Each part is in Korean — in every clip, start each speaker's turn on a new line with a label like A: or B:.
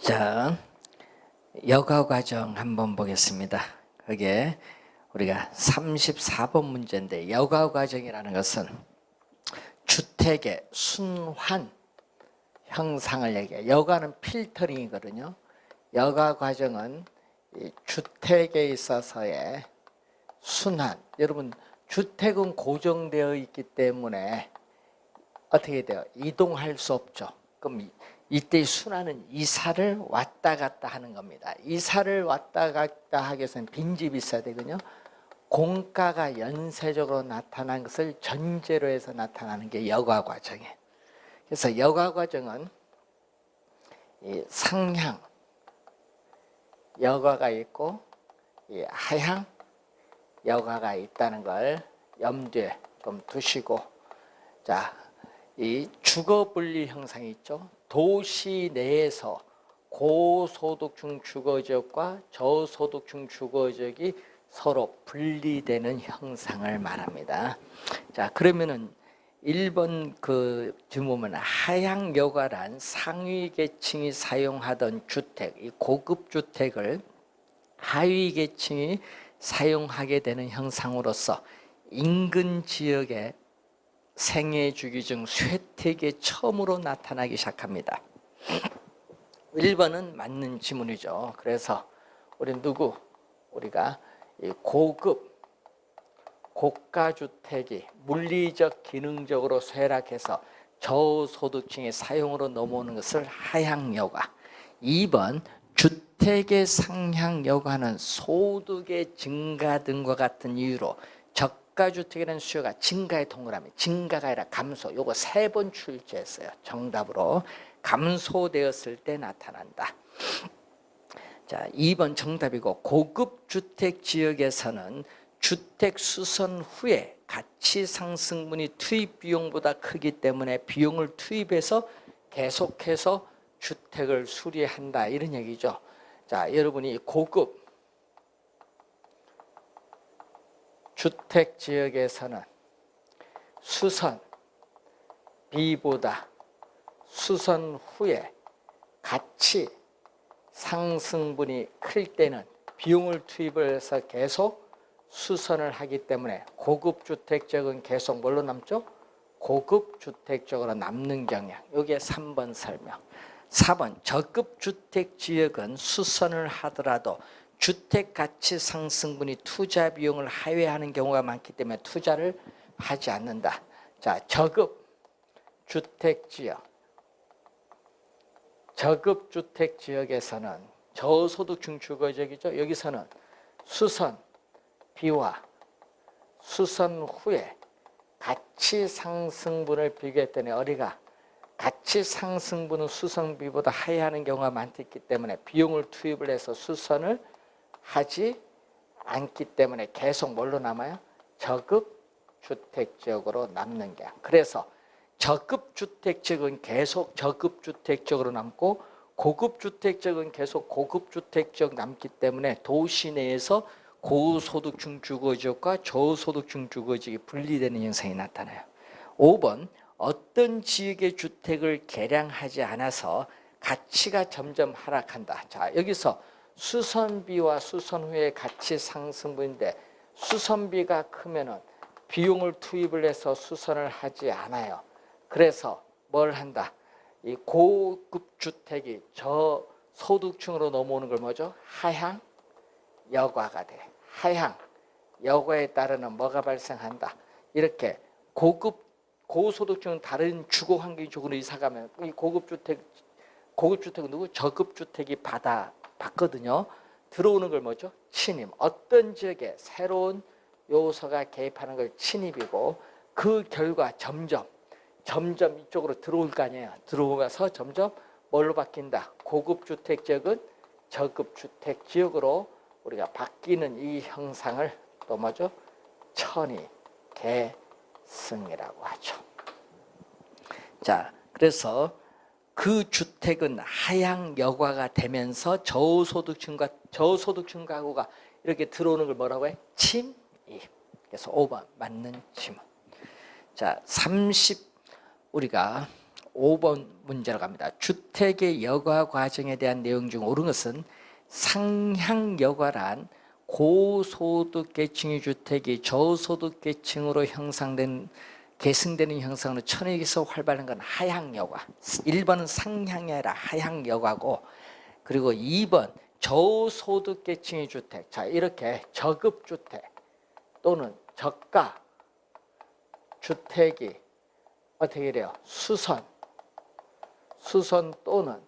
A: 자, 여가 과정 한번 보겠습니다. 그게 우리가 34번 문제인데, 여가 과정이라는 것은 주택의 순환 형상을 얘기해요. 여가는 필터링이거든요. 여가 과정은 이 주택에 있어서의 순환. 여러분, 주택은 고정되어 있기 때문에 어떻게 돼요? 이동할 수 없죠. 그럼 이때 순환은 이사를 왔다 갔다 하는 겁니다. 이사를 왔다 갔다 하기 위해서는 빈집이 있어야 되거든요. 공가가 연쇄적으로 나타난 것을 전제로 해서 나타나는 게 여가 과정이에요. 그래서 여가 과정은 이 상향 여가가 있고 이 하향 여가가 있다는 걸 염두에 좀 두시고, 자, 이 주거분리 형상이 있죠. 도시 내에서 고소득층 주거지역과 저소득층 주거지역이 서로 분리되는 형상을 말합니다. 자, 그러면은 1번 그 질문은 하향 여가란 상위 계층이 사용하던 주택, 이 고급 주택을 하위 계층이 사용하게 되는 형상으로서 인근 지역에 생애주기증 쇠퇴계 처음으로 나타나기 시작합니다. 1번은 맞는 지문이죠. 그래서 우리가 고급 고가주택이 물리적 기능적으로 쇠락해서 저소득층의 사용으로 넘어오는 것을 하향 여가. 2번 주택의 상향 여가는 소득의 증가 등과 같은 이유로 저가주택이라는 수요가 증가에 동그라미, 증가가 아니라 감소. 요거 3번 출제했어요. 정답으로 감소되었을 때 나타난다. 자, 2번 정답이고, 고급 주택 지역에서는 주택 수선 후에 가치 상승분이 투입 비용보다 크기 때문에 비용을 투입해서 계속해서 주택을 수리한다, 이런 얘기죠. 자, 여러분이 고급 주택 지역에서는 수선비보다 수선 후에 가치 상승분이 클 때는 비용을 투입을 해서 계속 수선을 하기 때문에 고급 주택 지역은 계속 뭘로 남죠? 고급 주택 지역으로 남는 경향. 이게 3번 설명. 4번 저급 주택 지역은 수선을 하더라도 주택 가치 상승분이 투자 비용을 하회하는 경우가 많기 때문에 투자를 하지 않는다. 자, 저급 주택 지역, 저급 주택 지역에서는 저소득층 주거지역이죠. 여기서는 수선비와 수선 후에 가치 상승분을 비교했더니 어디가 가치 상승분은 수선비보다 하회하는 경우가 많기 때문에 비용을 투입을 해서 수선을 하지 않기 때문에 계속 뭘로 남아요? 저급 주택 지역으로 남는 게. 그래서 저급 주택 지역은 계속 저급 주택 지역으로 남고 고급 주택 지역은 계속 고급 주택 지역 남기 때문에 도시 내에서 고소득층 주거지역과 저소득층 주거지역이 분리되는 현상이 나타나요. 5번 어떤 지역의 주택을 개량하지 않아서 가치가 점점 하락한다. 자, 여기서 수선비와 수선 후의 가치 상승분인데 수선비가 크면은 비용을 투입을 해서 수선을 하지 않아요. 그래서 뭘 한다? 이 고급 주택이 저소득층으로 넘어오는 걸 뭐죠? 하향 여가가 돼. 하향 여가에 따르는 뭐가 발생한다? 이렇게 고소득층은 다른 주거 환경이 쪽으로 이사가면 이 고급 주택은 누구? 저급 주택이 받거든요. 들어오는 걸 뭐죠? 침입. 어떤 지역에 새로운 요소가 개입하는 걸 침입이고, 그 결과 점점 이쪽으로 들어올 거 아니에요. 들어오면서 점점 뭘로 바뀐다? 고급 주택 지역은 저급 주택 지역으로 우리가 바뀌는 이 형상을 또 뭐죠? 천이 계승이라고 하죠. 자, 그래서 그 주택은 하향 여가가 되면서 저소득층 가구가 이렇게 들어오는 걸 뭐라고 해? 침입. 그래서 5번 맞는 질문. 자, 우리가 5번 문제로 갑니다. 주택의 여가 과정에 대한 내용 중 옳은 것은 상향 여가란 고소득계층의 주택이 저소득계층으로 계승되는 형상으로 천역에서 활발한 건 하향 여가. 1번은 상향이 아니라 하향 여가고, 그리고 2번 저소득계층의 주택. 자, 이렇게 저급주택 또는 저가 주택이 어떻게 돼요? 수선 또는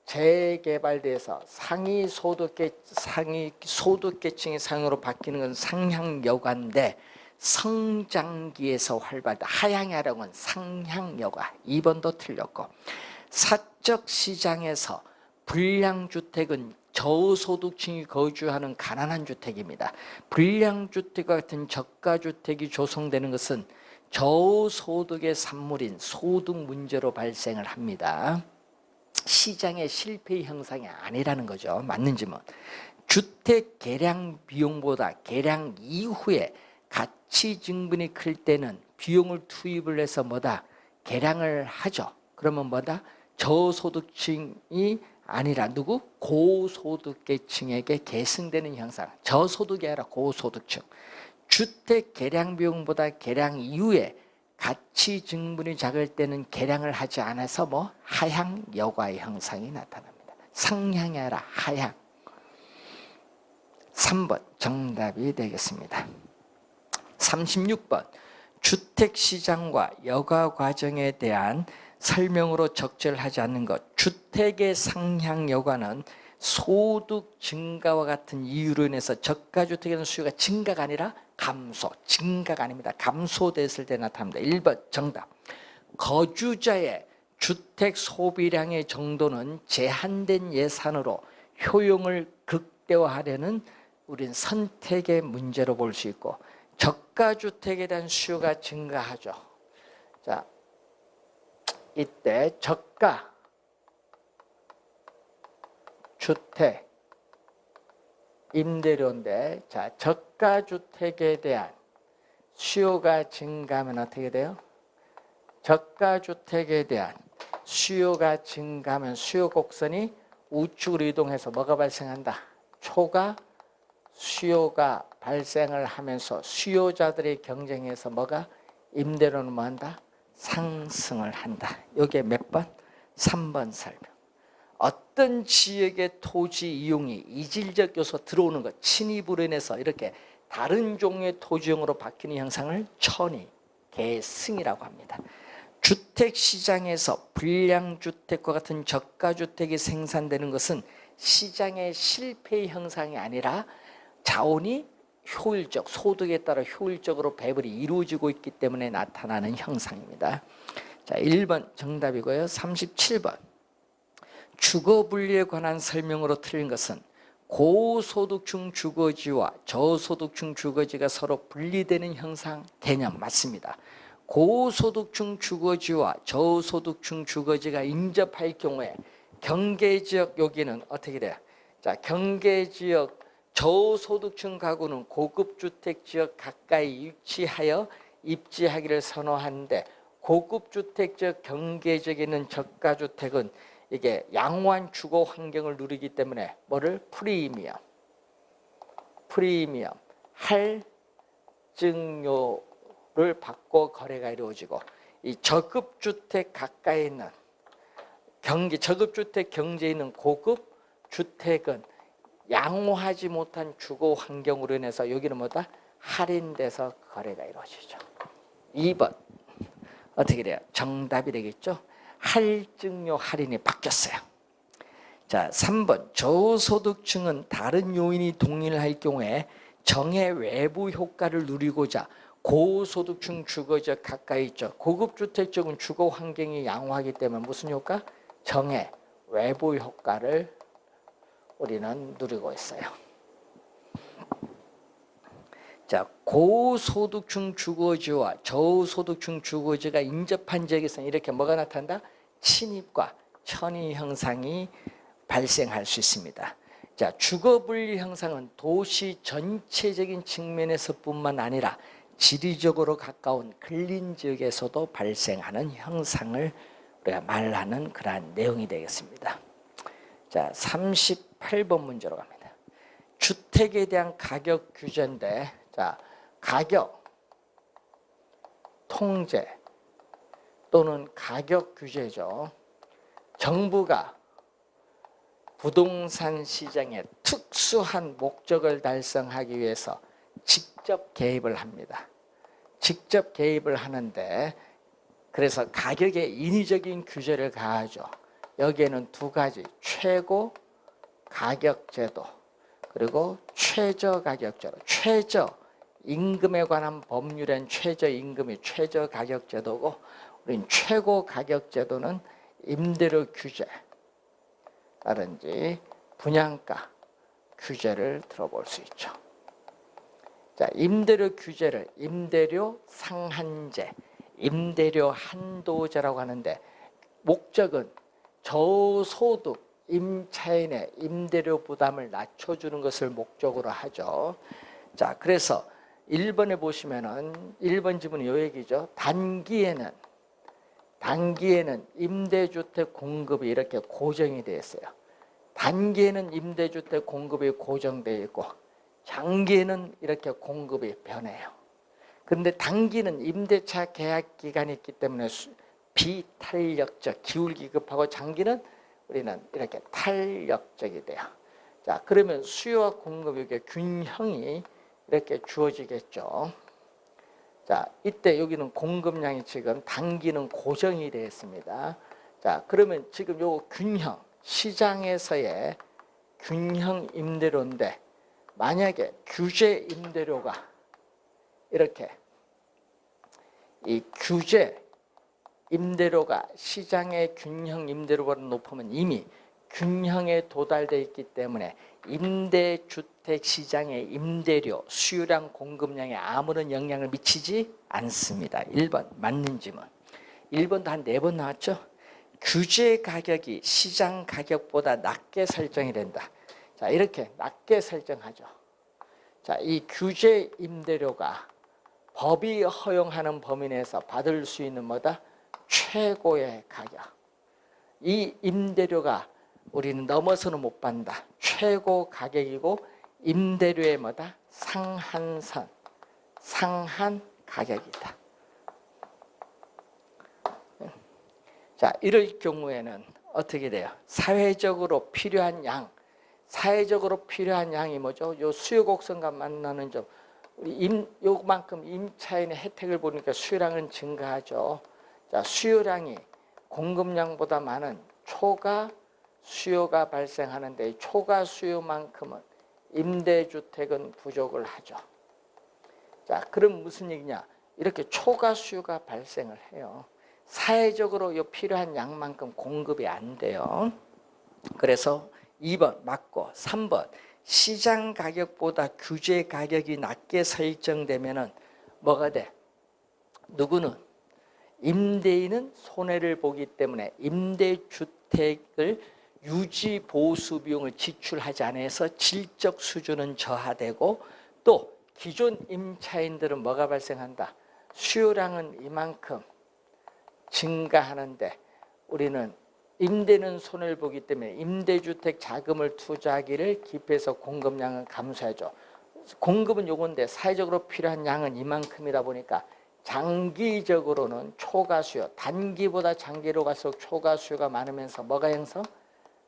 A: 재개발돼서 상위 소득계층의 상으로 바뀌는 건 상향 여가인데, 성장기에서 활발하다. 하향이 하라는 건 상향 여가. 2번도 틀렸고, 사적 시장에서 불량주택은 저소득층이 거주하는 가난한 주택입니다. 불량주택과 같은 저가주택이 조성되는 것은 저소득의 산물인 소득 문제로 발생을 합니다. 시장의 실패 형상이 아니라는 거죠. 맞는지 뭐. 주택 개량 비용보다 개량 이후에 가치 증분이 클 때는 비용을 투입을 해서 뭐다? 개량을 하죠. 그러면 뭐다? 저소득층이 아니라 누구? 고소득계층에게 계승되는 형상. 저소득이 아니라 고소득층. 주택 개량 비용보다 개량 이후에 가치 증분이 작을 때는 개량을 하지 않아서 뭐 하향 여가의 형상이 나타납니다. 상향이 아니라 하향. 3번 정답이 되겠습니다. 36번 주택시장과 여가 과정에 대한 설명으로 적절하지 않는 것. 주택의 상향 여가는 소득 증가와 같은 이유로 인해서 저가주택에는 수요가 증가가 아니라 감소, 증가가 아닙니다. 감소됐을 때 나타납니다. 1번 정답. 거주자의 주택 소비량의 정도는 제한된 예산으로 효용을 극대화하려는 우린 선택의 문제로 볼 수 있고, 저가주택에 대한 수요가 증가하죠. 자, 이때 저가 주택 임대료인데, 자, 저가주택에 대한 수요가 증가하면 어떻게 돼요? 저가주택에 대한 수요가 증가하면 수요 곡선이 우측으로 이동해서 뭐가 발생한다? 초과 수요가 발생을 하면서 수요자들의 경쟁에서 뭐가? 임대료는 뭐 한다? 상승을 한다. 이게 몇 번? 3번 설명. 어떤 지역의 토지 이용이 이질적 요소 들어오는 것, 침입으로 인해서 이렇게 다른 종류의 토지용으로 바뀌는 현상을 천이, 계승이라고 합니다. 주택시장에서 불량주택과 같은 저가주택이 생산되는 것은 시장의 실패 형상이 아니라 자원이 효율적, 소득에 따라 효율적으로 배분이 이루어지고 있기 때문에 나타나는 형상입니다. 자, 1번 정답이고요. 37번 주거분리에 관한 설명으로 틀린 것은 고소득층 주거지와 저소득층 주거지가 서로 분리되는 형상 개념 맞습니다. 고소득층 주거지와 저소득층 주거지가 인접할 경우에 경계지역 여기는 어떻게 돼요? 자, 경계지역 저소득층 가구는 고급주택지역 가까이 위치하여 입지하기를 선호하는데, 고급주택지역 경계지역에 있는 저가주택은 이게 양호한 주거 환경을 누리기 때문에 뭐를? 프리미엄 할증료를 받고 거래가 이루어지고, 이 저급주택 가까이 있는 저급주택 경제에 있는 고급주택은 양호하지 못한 주거 환경으로 인해서 여기는 뭐다? 할인돼서 거래가 이루어지죠. 2번 어떻게 돼요? 정답이 되겠죠? 할증료 할인이 바뀌었어요. 자, 3번 저소득층은 다른 요인이 동일할 경우에 정의 외부 효과를 누리고자 고소득층 주거지역 가까이 있죠. 고급주택 쪽은 주거 환경이 양호하기 때문에 무슨 효과? 정의 외부 효과를 우리는 누리고 있어요. 자, 고소득층 주거지와 저소득층 주거지가 인접한 지역에서는 이렇게 뭐가 나타난다? 침입과 천이 형상이 발생할 수 있습니다. 자, 주거분리 형상은 도시 전체적인 측면에서뿐만 아니라 지리적으로 가까운 근린 지역에서도 발생하는 형상을 우리가 말하는 그러한 내용이 되겠습니다. 자, 38번 문제로 갑니다. 주택에 대한 가격 규제인데, 자, 가격 통제 또는 가격 규제죠. 정부가 부동산 시장에 특수한 목적을 달성하기 위해서 직접 개입을 합니다. 직접 개입을 하는데, 그래서 가격에 인위적인 규제를 가하죠. 여기에는 두 가지, 최고 가격제도 그리고 최저가격제도. 최저임금에 관한 법률엔 최저임금이 최저가격제도고, 우린 최고가격제도는 임대료 규제라든지 분양가 규제를 들어볼 수 있죠. 자, 임대료 규제를 임대료 상한제, 임대료 한도제라고 하는데, 목적은 저소득 임차인의 임대료 부담을 낮춰주는 것을 목적으로 하죠. 자, 그래서 1번에 보시면은 1번 지문이 요 얘기죠. 단기에는 임대주택 공급이 이렇게 고정이 되어 있어요. 단기에는 임대주택 공급이 고정되어 있고, 장기에는 이렇게 공급이 변해요. 그런데 단기는 임대차 계약 기간이 있기 때문에 비탄력적, 기울기급하고, 장기는 우리는 이렇게 탄력적이 돼요. 자, 그러면 수요와 공급의 균형이 이렇게 주어지겠죠. 자, 이때 여기는 공급량이 지금 단기는 고정이 되어 있습니다. 자, 그러면 지금 요 균형, 시장에서의 균형 임대료인데, 만약에 규제 임대료가 이렇게, 이 규제 임대료가 시장의 균형 임대료보다 높으면 이미 균형에 도달되어 있기 때문에 임대주택 시장의 임대료, 수요량, 공급량에 아무런 영향을 미치지 않습니다. 1번 맞는 질문. 1번도 한 4번 나왔죠. 규제 가격이 시장 가격보다 낮게 설정이 된다. 자, 이렇게 낮게 설정하죠. 자, 이 규제 임대료가 법이 허용하는 범위 내에서 받을 수 있는 뭐다? 최고의 가격. 이 임대료가 우리는 넘어서는 못 받는다. 최고 가격이고, 임대료의 뭐다? 상한선, 상한 가격이다. 자, 이럴 경우에는 어떻게 돼요? 사회적으로 필요한 양, 사회적으로 필요한 양이 뭐죠? 요 수요 곡선과 만나는 점, 우리 요만큼 임차인의 혜택을 보니까 수요량은 증가하죠. 자, 수요량이 공급량보다 많은 초과 수요가 발생하는데, 초과 수요만큼은 임대주택은 부족을 하죠. 자, 그럼 무슨 얘기냐? 이렇게 초과 수요가 발생을 해요. 사회적으로 요 필요한 양만큼 공급이 안 돼요. 그래서 2번 맞고, 3번 시장 가격보다 규제 가격이 낮게 설정되면은 뭐가 돼? 누구는? 임대인은 손해를 보기 때문에 임대주택을 유지 보수 비용을 지출하지 않아서 질적 수준은 저하되고, 또 기존 임차인들은 뭐가 발생한다? 수요량은 이만큼 증가하는데, 우리는 임대는 손해를 보기 때문에 임대주택 자금을 투자하기를 기피해서 공급량은 감소하죠. 공급은 요건데 사회적으로 필요한 양은 이만큼이다 보니까 장기적으로는 초과 수요, 단기보다 장기로 갈수록 초과 수요가 많으면서 뭐가 형성?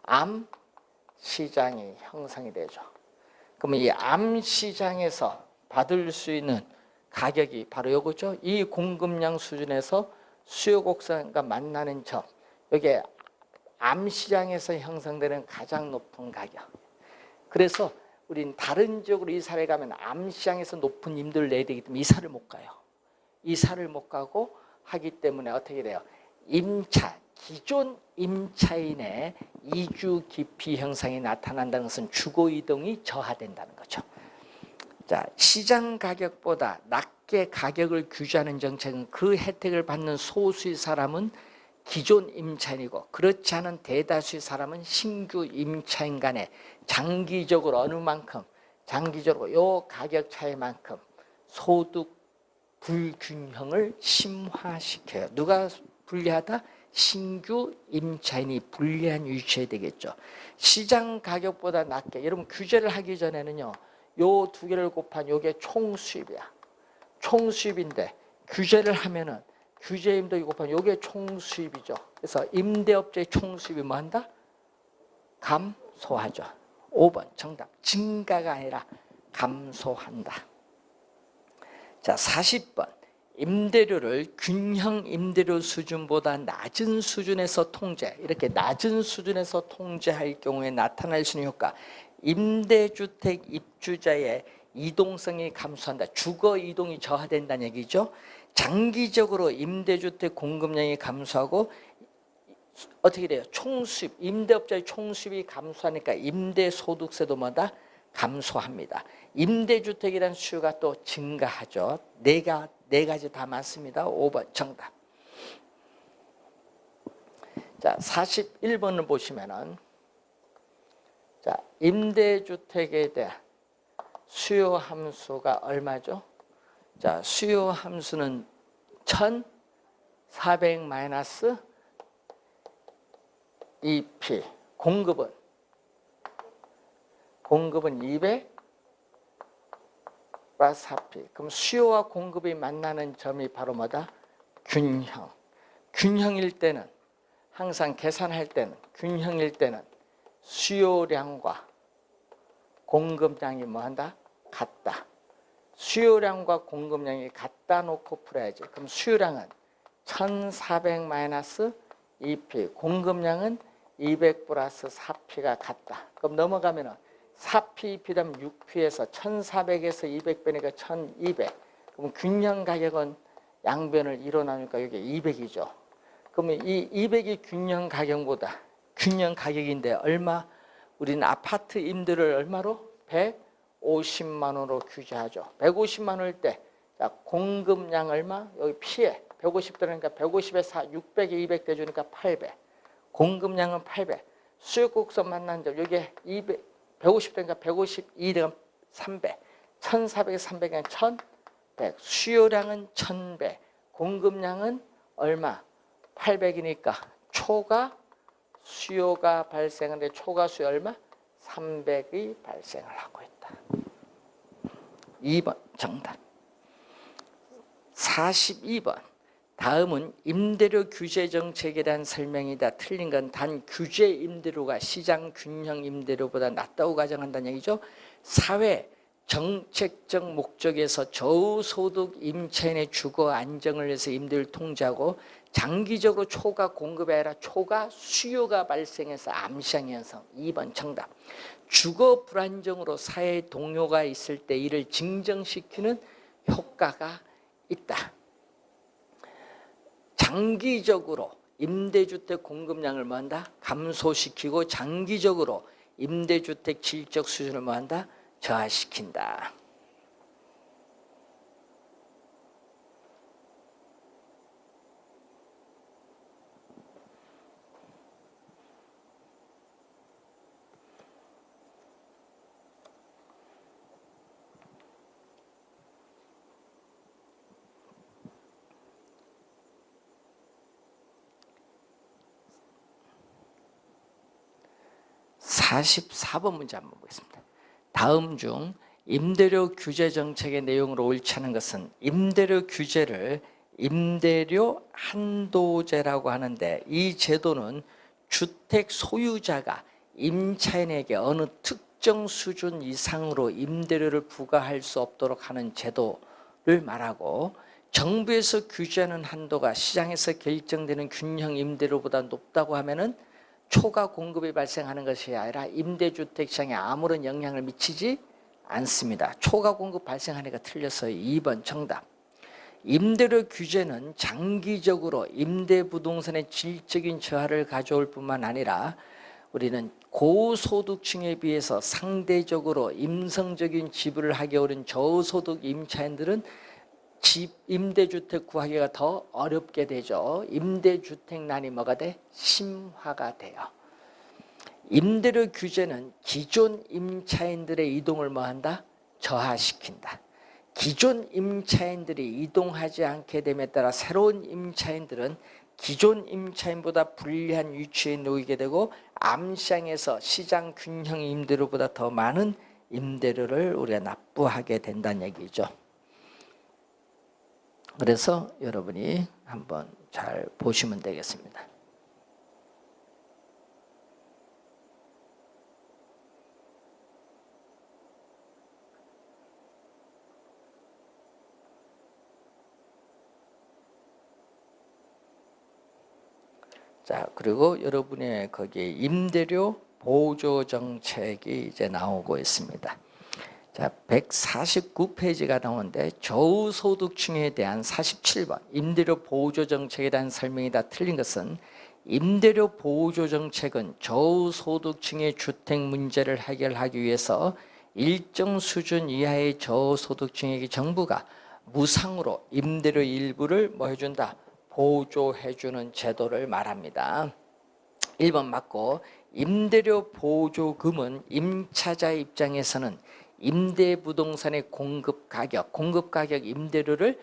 A: 암 시장이 형성이 되죠. 그러면 이 암 시장에서 받을 수 있는 가격이 바로 요거죠. 이 공급량 수준에서 수요 곡선과 만나는 점, 이게 암 시장에서 형성되는 가장 높은 가격. 그래서 우린 다른 지역으로 이사를 가면 암 시장에서 높은 임대를 내야 되기 때문에 이사를 못 가요. 이사를 못 가고 하기 때문에 어떻게 돼요? 기존 임차인의 이주 기피 현상이 나타난다는 것은 주거 이동이 저하된다는 거죠. 자, 시장 가격보다 낮게 가격을 규제하는 정책은 그 혜택을 받는 소수의 사람은 기존 임차인이고, 그렇지 않은 대다수의 사람은 신규 임차인 간에 장기적으로 어느 만큼, 장기적으로 요 가격 차이만큼 소득 불균형을 심화시켜요. 누가 불리하다? 신규 임차인이 불리한 위치에 되겠죠. 시장 가격보다 낮게, 여러분 규제를 하기 전에는요, 요 두 개를 곱한 요게 총수입이야. 총수입인데 규제를 하면은 규제임도 곱한 요게 총수입이죠. 그래서 임대업자의 총수입이 뭐 한다? 감소하죠. 5번 정답. 증가가 아니라 감소한다. 자, 40번. 임대료를 균형 임대료 수준보다 낮은 수준에서 통제, 이렇게 낮은 수준에서 통제할 경우에 나타날 수 있는 효과. 임대주택 입주자의 이동성이 감소한다. 주거 이동이 저하된다는 얘기죠. 장기적으로 임대주택 공급량이 감소하고 어떻게 돼요? 총수입, 임대업자의 총수입이 감소하니까 임대소득세도 뭐다? 감소합니다. 임대주택이라는 수요가 또 증가하죠. 네 가지 다 맞습니다. 5번 정답. 자, 41번을 보시면은, 자, 임대주택에 대한 수요 함수가 얼마죠? 자, 수요 함수는 1400 마이너스 2P, 공급은 200 플러스 4P. 그럼 수요와 공급이 만나는 점이 바로 뭐다? 균형. 균형일 때는, 항상 계산할 때는, 균형일 때는 수요량과 공급량이 뭐한다? 같다. 수요량과 공급량이 같다 놓고 풀어야지. 그럼 수요량은 1400 마이너스 2P, 공급량은 200 플러스 4P가 같다. 그럼 넘어가면은 4P, 2P다면 6P에서 1400에서 200 빼니까 1200. 그럼 균형 가격은 양변을 2로 나누니까 이게 200이죠. 그러면 이 200이 균형 가격보다, 균형 가격인데 얼마? 우리는 아파트 임대를 얼마로? 150만 원으로 규제하죠. 150만 원일 때, 자, 공급량 얼마? 여기 P에 150 들어가니까 150에 4, 600에 200 대주니까 800. 공급량은 800. 수요곡선 만난 점, 여기에 200, 150 되니까 152 되면 300. 1400에 300은 1100. 수요량은 1100. 공급량은 얼마? 800이니까 초과 수요가 발생하는데 초과 수요 얼마? 300이 발생을 하고 있다. 2번 정답. 42번. 다음은 임대료 규제 정책에 대한 설명이다. 틀린 건 단 규제 임대료가 시장 균형 임대료보다 낮다고 가정한다는 얘기죠. 사회 정책적 목적에서 저소득 임차인의 주거 안정을 위해서 임대를 통제하고 장기적으로 초과 공급이 아니라 초과 수요가 발생해서 암시장 현상. 2번 정답. 주거 불안정으로 사회 동요가 있을 때 이를 진정시키는 효과가 있다. 장기적으로 임대주택 공급량을 뭐한다? 감소시키고 장기적으로 임대주택 질적 수준을 뭐한다? 저하시킨다. 44번 문제 한번 보겠습니다. 다음 중 임대료 규제 정책의 내용으로 옳지 않은 것은 임대료 규제를 임대료 한도제라고 하는데 이 제도는 주택 소유자가 임차인에게 어느 특정 수준 이상으로 임대료를 부과할 수 없도록 하는 제도를 말하고 정부에서 규제하는 한도가 시장에서 결정되는 균형 임대료보다 높다고 하면은 초과 공급이 발생하는 것이 아니라 임대주택 시장에 아무런 영향을 미치지 않습니다. 초과 공급 발생하니까 틀렸어요. 2번 정답. 임대료 규제는 장기적으로 임대부동산의 질적인 저하를 가져올 뿐만 아니라 우리는 고소득층에 비해서 상대적으로 임성적인 지불을 하기 어려운 저소득 임차인들은 집 임대주택 구하기가 더 어렵게 되죠. 임대주택난이 뭐가 돼? 심화가 돼요. 임대료 규제는 기존 임차인들의 이동을 뭐한다? 저하시킨다. 기존 임차인들이 이동하지 않게 됨에 따라 새로운 임차인들은 기존 임차인보다 불리한 위치에 놓이게 되고 암시장에서 시장 균형 임대료보다 더 많은 임대료를 우리가 납부하게 된다는 얘기죠. 그래서 여러분이 한번 잘 보시면 되겠습니다. 자, 그리고 여러분의 거기에 임대료 보조 정책이 이제 나오고 있습니다. 자, 149페이지가 나오는데 저소득층에 대한 47번 임대료 보조 정책에 대한 설명이 다 틀린 것은 임대료 보조 정책은 저소득층의 주택 문제를 해결하기 위해서 일정 수준 이하의 저소득층에게 정부가 무상으로 임대료 일부를 뭐 해준다? 보조해주는 제도를 말합니다. 1번 맞고, 임대료 보조금은 임차자 입장에서는 임대부동산의 공급 가격 임대료를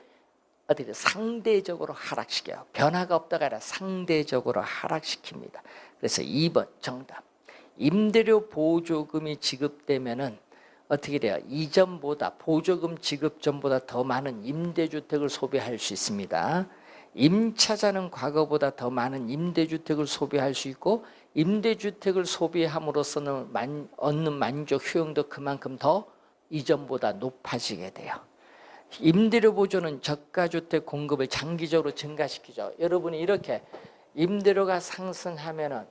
A: 어떻게 상대적으로 하락시켜요. 변화가 없다가 아니라 상대적으로 하락시킵니다. 그래서 2번 정답. 임대료 보조금이 지급되면은 어떻게 돼요? 이전보다 보조금 지급 전보다 더 많은 임대주택을 소비할 수 있습니다. 임차자는 과거보다 더 많은 임대주택을 소비할 수 있고 임대주택을 소비함으로써는 얻는 만족 효용도 그만큼 더 이전보다 높아지게 돼요. 임대료 보조는 저가주택 공급을 장기적으로 증가시키죠. 여러분이 이렇게 임대료가 상승하면은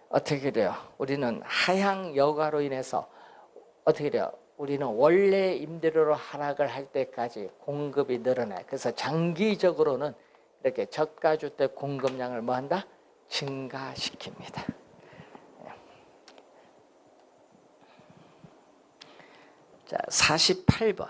A: 어떻게 돼요? 우리는 하향 여가로 인해서 어떻게 돼요? 우리는 원래 임대료로 하락을 할 때까지 공급이 늘어나요. 그래서 장기적으로는 이렇게 저가주택 공급량을 뭐한다? 증가시킵니다. 자, 48번.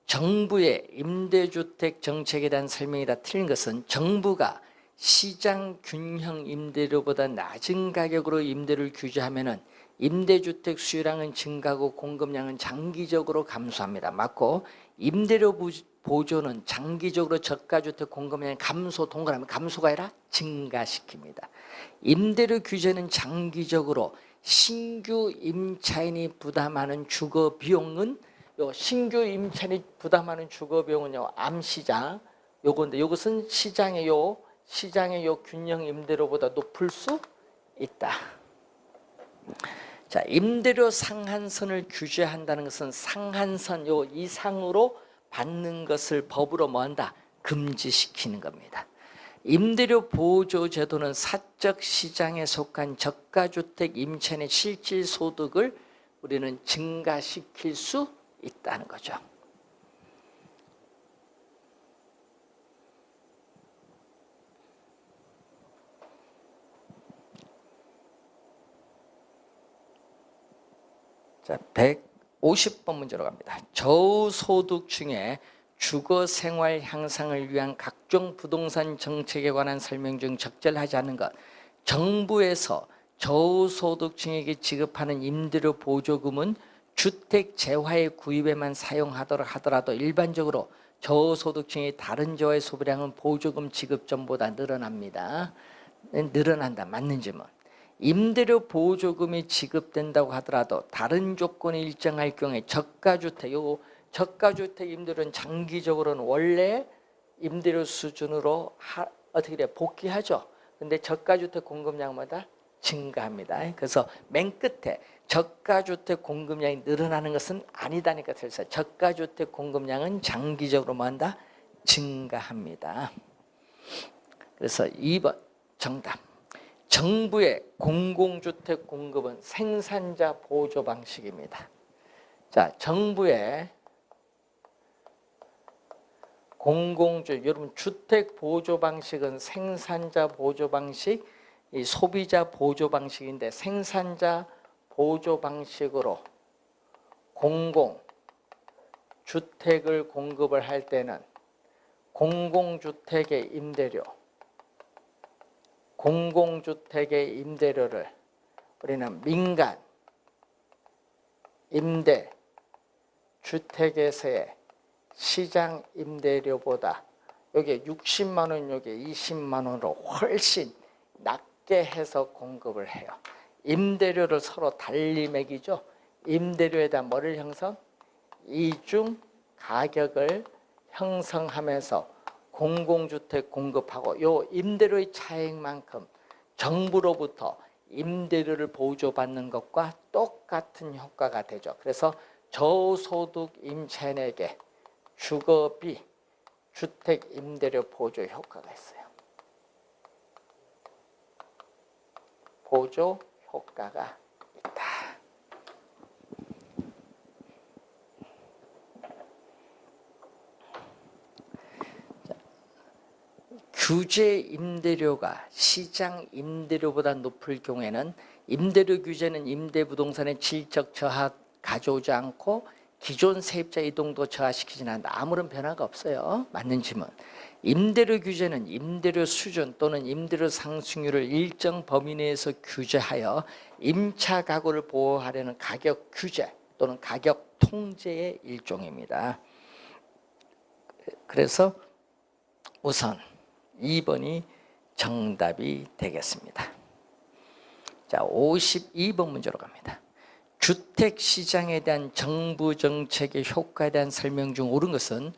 A: 정부의 임대주택 정책에 대한 설명이 다 틀린 것은 정부가 시장 균형 임대료보다 낮은 가격으로 임대를 규제하면은 임대주택 수요량은 증가하고 공급량은 장기적으로 감소합니다. 맞고, 임대료 보조는 장기적으로 저가주택 공급량이 동그라미 감소가 아니라 증가시킵니다. 임대료 규제는 장기적으로 신규 임차인이 부담하는 주거 비용은 신규 임차인이 부담하는 주거 비용은요, 암시장 요건데 이것은 시장의 균형 임대료보다 높을 수 있다. 자, 임대료 상한선을 규제한다는 것은 상한선 이상으로 받는 것을 법으로 뭐한다? 금지시키는 겁니다. 임대료 보조 제도는 사적 시장에 속한 저가주택 임차인의 실질 소득을 우리는 증가시킬 수 있다는 거죠. 자, 150번 문제로 갑니다. 저소득층의 주거생활 향상을 위한 각종 부동산 정책에 관한 설명 중 적절하지 않은 것. 정부에서 저소득층에게 지급하는 임대료 보조금은 주택 재화의 구입에만 사용하도록 하더라도 일반적으로 저소득층의 다른 재화의 소비량은 보조금 지급 전보다 늘어납니다. 늘어난다. 맞는지 뭐. 임대료 보조금이 지급된다고 하더라도 다른 조건이 일정할 경우에 저가주택 임대료는 장기적으로는 원래 임대료 수준으로 어떻게 돼요? 복귀하죠. 근데 저가주택 공급량마다 증가합니다. 그래서 맨 끝에 저가주택 공급량이 늘어나는 것은 아니다니까 그래서 저가주택 공급량은 장기적으로 뭐한다? 증가합니다. 그래서 2번 정답. 정부의 공공주택 공급은 생산자 보조 방식입니다. 자, 정부의 여러분 주택 보조 방식은 생산자 보조 방식, 이 소비자 보조 방식인데 생산자 보조 방식으로 공공주택을 공급을 할 때는 공공주택의 임대료를 우리는 민간 임대 주택에서의 시장 임대료보다 여기 60만 원, 여기 20만 원으로 훨씬 낮게 해서 공급을 해요. 임대료를 서로 달리 매기죠. 임대료에 대한 뭐를 형성? 이중 가격을 형성하면서 공공주택 공급하고 요 임대료의 차익만큼 정부로부터 임대료를 보조받는 것과 똑같은 효과가 되죠. 그래서 저소득 임차인에게 주거비, 주택 임대료 보조 효과가 있어요. 보조 효과가 있다. 규제 임대료가 시장 임대료보다 높을 경우에는 임대료 규제는 임대부동산의 질적 저하 가져오지 않고 기존 세입자 이동도 저하시키지는 않는다. 아무런 변화가 없어요. 맞는 질문. 임대료 규제는 임대료 수준 또는 임대료 상승률을 일정 범위 내에서 규제하여 임차 가구를 보호하려는 가격 규제 또는 가격 통제의 일종입니다. 그래서 우선 2번이 정답이 되겠습니다. 자, 52번 문제로 갑니다. 주택시장에 대한 정부 정책의 효과에 대한 설명 중 옳은 것은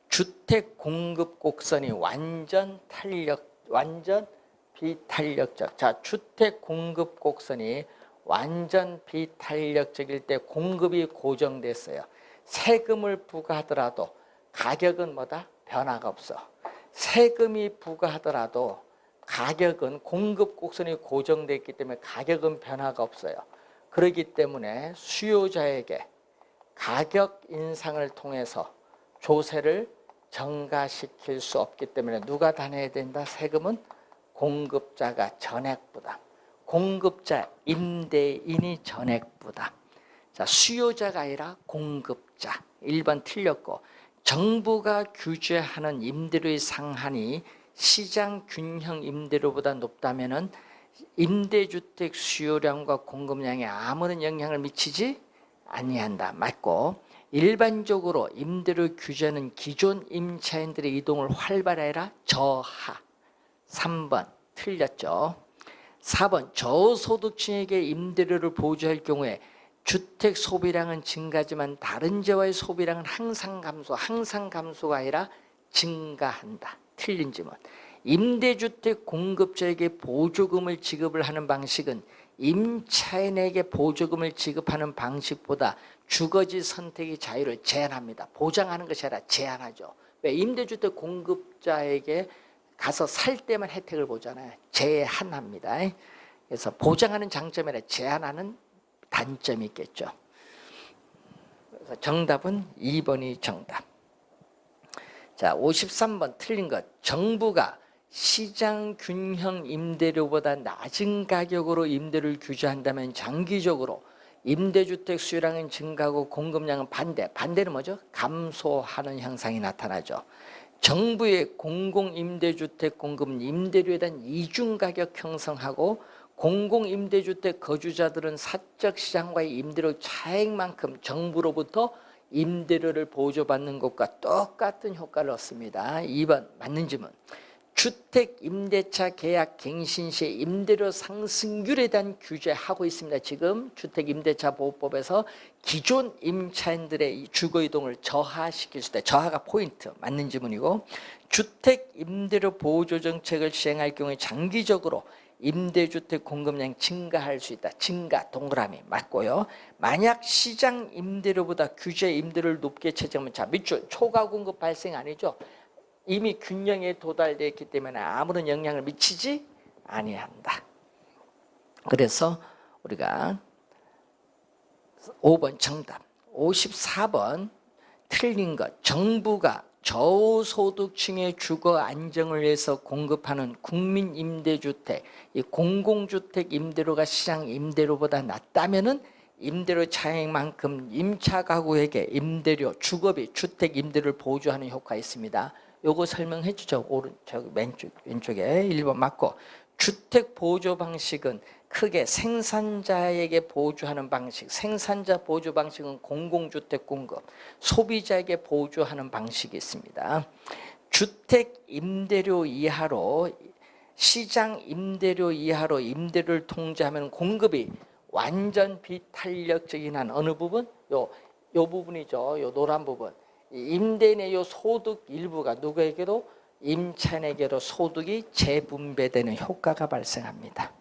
A: 주택 공급 곡선이 완전 비탄력적. 자, 주택 공급 곡선이 완전 비탄력적일 때 공급이 고정됐어요. 세금을 부과하더라도 가격은 뭐다? 변화가 없어. 세금이 부과하더라도 가격은 공급 곡선이 고정되어 있기 때문에 가격은 변화가 없어요. 그렇기 때문에 수요자에게 가격 인상을 통해서 조세를 증가시킬 수 없기 때문에 누가 다 내야 된다? 세금은 공급자가 전액부담. 공급자, 임대인이 전액부담. 자, 수요자가 아니라 공급자. 1번 틀렸고, 정부가 규제하는 임대료의 상한이 시장 균형 임대료보다 높다면은 임대주택 수요량과 공급량에 아무런 영향을 미치지 아니한다. 맞고, 일반적으로 임대료 규제는 기존 임차인들의 이동을 활발히 하라 저하. 3번 틀렸죠. 4번 저소득층에게 임대료를 보조할 경우에 주택 소비량은 증가하지만 다른 재와의 소비량은 항상 감소가 아니라 증가한다. 틀린 질문. 임대주택 공급자에게 보조금을 지급을 하는 방식은 임차인에게 보조금을 지급하는 방식보다 주거지 선택의 자유를 제한합니다. 보장하는 것이 아니라 제한하죠. 왜? 임대주택 공급자에게 가서 살 때만 혜택을 보잖아요. 제한합니다. 그래서 보장하는 장점이 아니라 제한하는 단점이 있겠죠. 그래서 정답은 2번이 정답. 자, 53번 틀린 것. 정부가 시장 균형 임대료보다 낮은 가격으로 임대를 규제한다면 장기적으로 임대주택 수요량은 증가하고 공급량은 반대는 뭐죠? 감소하는 현상이 나타나죠. 정부의 공공임대주택 공급은 임대료에 대한 이중가격 형성하고 공공임대주택 거주자들은 사적 시장과의 임대료 차익만큼 정부로부터 임대료를 보조받는 것과 똑같은 효과를 얻습니다. 2번 맞는 질문. 주택 임대차 계약 갱신 시에 임대료 상승률에 대한 규제하고 있습니다. 지금 주택 임대차 보호법에서 기존 임차인들의 주거 이동을 저하시킬 수 있다. 저하가 포인트 맞는 질문이고, 주택 임대료 보조 정책을 시행할 경우에 장기적으로 임대주택 공급량이 증가할 수 있다. 증가 동그라미 맞고요. 만약 시장 임대료보다 규제 임대료를 높게 책정하면 자 밑줄 초과 공급 발생 아니죠. 이미 균형에 도달되어 있기 때문에 아무런 영향을 미치지 아니한다. 그래서 우리가 5번 정답. 54번 틀린 것. 정부가 저소득층의 주거 안정을 위해서 공급하는 국민임대주택, 이 공공주택 임대료가 시장 임대료보다 낮다면은 임대료 차익만큼 임차 가구에게 임대료, 주거비, 주택 임대료를 보조하는 효과가 있습니다. 요거 설명해 주죠. 오른쪽 왼쪽에 1번 맞고, 주택 보조 방식은 크게 생산자에게 보조하는 방식, 생산자 보조 방식은 공공주택 공급, 소비자에게 보조하는 방식이 있습니다. 주택 임대료 이하로 시장 임대료 이하로 임대료를 통제하면 공급이 완전 비탄력적인 한 어느 부분? 요 부분이죠. 요 노란 부분. 임대인의 요 소득 일부가 누구에게도 임차인에게로 소득이 재분배되는 효과가 발생합니다.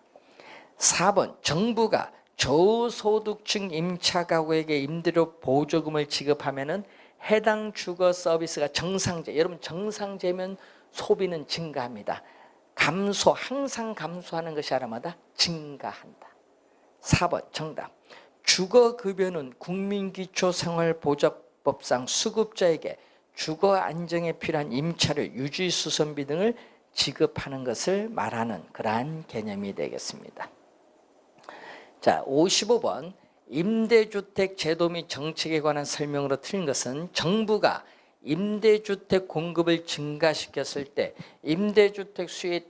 A: 4번 정부가 저소득층 임차 가구에게 임대료 보조금을 지급하면은 해당 주거 서비스가 정상제. 여러분 정상제면 소비는 증가합니다. 항상 감소하는 것이 아니라 증가한다. 4번 정답. 주거급여는 국민기초생활보장법상 수급자에게 주거 안정에 필요한 임차료, 유지수선비 등을 지급하는 것을 말하는 그러한 개념이 되겠습니다. 자, 55번 임대주택 제도 및 정책에 관한 설명으로 틀린 것은 정부가 임대주택 공급을 증가시켰을 때 임대주택 수의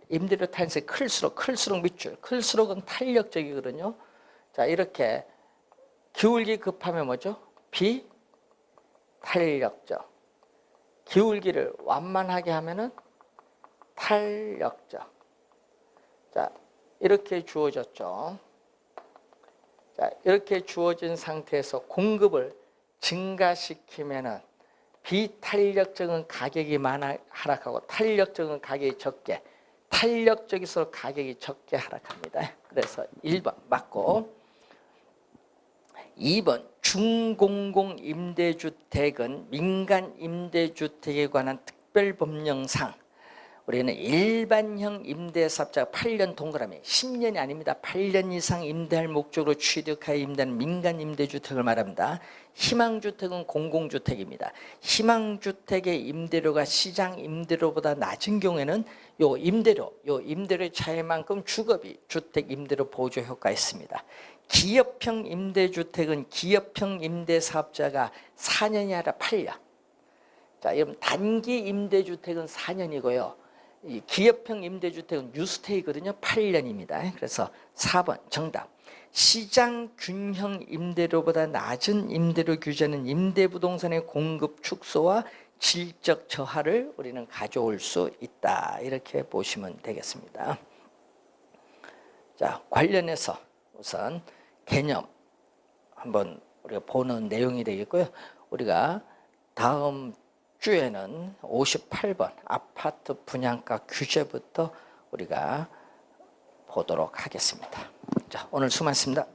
A: 임대료 탄력이 클수록 밑줄, 클수록은 탄력적이거든요. 자, 이렇게 기울기 급하면 뭐죠? 비탄력적. 기울기를 완만하게 하면은 탄력적. 자, 이렇게 주어졌죠. 자, 이렇게 주어진 상태에서 공급을 증가시키면은 비탄력적인 가격이 하락하고 탄력적인 가격이 적게, 탄력적일수록 가격이 적게 하락합니다. 그래서 1번 맞고, 2번 중공공 임대주택은 민간 임대주택에 관한 특별법령상 우리는 일반형 임대사업자가 8년 동그라미 10년이 아닙니다. 8년 이상 임대할 목적으로 취득하여 임대하는 민간 임대주택을 말합니다. 희망주택은 공공주택입니다. 희망주택의 임대료가 시장 임대료보다 낮은 경우에는 요 임대료의 차이만큼 주거비, 주택 임대료 보조 효과가 있습니다. 기업형 임대주택은 기업형 임대사업자가 4년이 아니라 8년. 자, 여러분 단기 임대주택은 4년이고요. 이 기업형 임대주택은 뉴스테이거든요. 8년입니다. 그래서 4번 정답. 시장 균형 임대료보다 낮은 임대료 규제는 임대부동산의 공급 축소와 질적 저하를 우리는 가져올 수 있다. 이렇게 보시면 되겠습니다. 자, 관련해서 우선 개념 한번 우리가 보는 내용이 되겠고요. 우리가 다음 주에는 58번 아파트 분양가 규제부터 우리가 보도록 하겠습니다. 자, 오늘 수고하셨습니다.